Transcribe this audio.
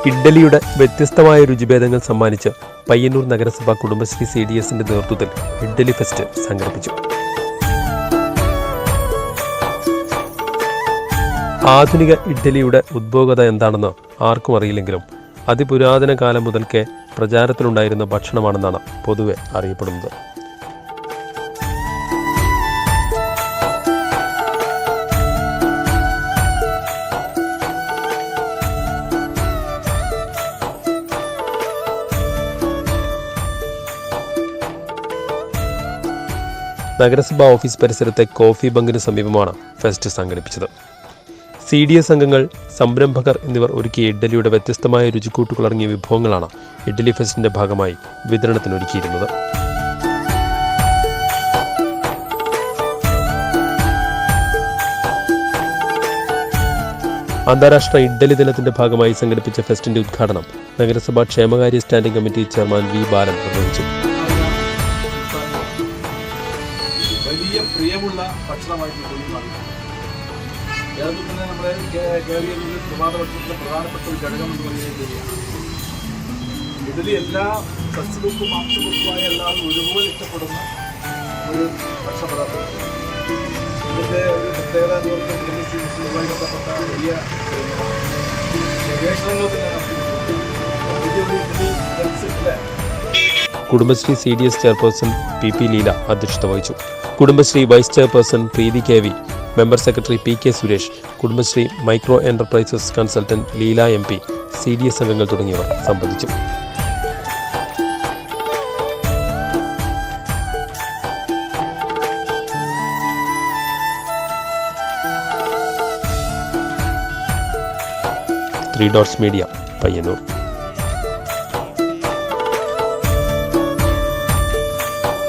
ഇഡ്ഡലിയുടെ വ്യത്യസ്തമായ രുചിഭേദങ്ങൾ സമ്മാനിച്ച് പയ്യന്നൂർ നഗരസഭ കുടുംബശ്രീ CDSന്റെ നേതൃത്വത്തിൽ ഇഡ്ഡലി ഫെസ്റ്റ് സംഘടിപ്പിച്ചു. ആധുനിക ഇഡ്ഡലിയുടെ ഉദ്ഭവകഥ എന്താണെന്ന് ആർക്കും അറിയില്ലെങ്കിലും അതിപുരാതന കാലം മുതൽക്കേ പ്രചാരത്തിലുണ്ടായിരുന്ന ഭക്ഷണമാണെന്നാണ് പൊതുവെ അറിയപ്പെടുന്നത്. നഗരസഭാ ഓഫീസ് പരിസരത്തെ കോഫി ബങ്കിന് സമീപമാണ് ഫെസ്റ്റ് സംഘടിപ്പിച്ചത്. CDS അംഗങ്ങൾ, സംരംഭകർ എന്നിവർ ഒരുക്കിയ ഇഡ്ഡലിയുടെ വ്യത്യസ്തമായ രുചിക്കൂട്ടുകളടങ്ങിയ വിഭവങ്ങളാണ് ഇഡ്ഡലി ഫെസ്റ്റിന്റെ ഭാഗമായി വിതരണത്തിനൊരുക്കിയിരുന്നത്. അന്താരാഷ്ട്ര ഇഡ്ഡലി ദിനത്തിന്റെ ഭാഗമായി സംഘടിപ്പിച്ച ഫെസ്റ്റിന്റെ ഉദ്ഘാടനം നഗരസഭാ ക്ഷേമകാര്യ സ്റ്റാൻഡിംഗ് കമ്മിറ്റി ചെയർമാൻ V. ബാലൻ നിർവഹിച്ചു. വലിയ പ്രിയമുള്ള ഭക്ഷണമായിട്ട് ഇഡ്ഡലി മാറി. കേരളത്തിൽ തന്നെ നമ്മുടെ കേരളീയ പ്രഭാത ഭക്ഷണത്തിലെ പ്രധാനപ്പെട്ട ഒരു ഘടകം എന്ന് പറയുന്നത് ഇഡ്ഡലിയാണ്. ഇഡ്ഡലി എല്ലാ സസ്യഭുക്കും മാംസഭുക്കുമായ എല്ലാവരും ഒരുപോലെ ഇഷ്ടപ്പെടുന്ന ഒരു ഭക്ഷണപദാർത്ഥം. ഇതിൻ്റെ ഒരു പ്രത്യേകത എന്ന് പറയുന്നത് കുടുംബശ്രീയുമായി ബന്ധപ്പെട്ട വലിയ ഗവേഷണങ്ങൾ തന്നെ നടത്തിയിട്ടുണ്ട്. ഇഡ്ഡലി കൺസെപ്റ്റിലെ Kudumbashree CDS chairperson PP Leela അധ്യക്ഷത വഹിച്ചു. Kudumbashree vice chairperson Preethi KV, member secretary PK Suresh, Kudumbashree micro enterprises consultant Leela MP, CDS അംഗങ്ങൾ തുടങ്ങിയവർ സംബന്ധിച്ചു. Three dots media, Payyanur.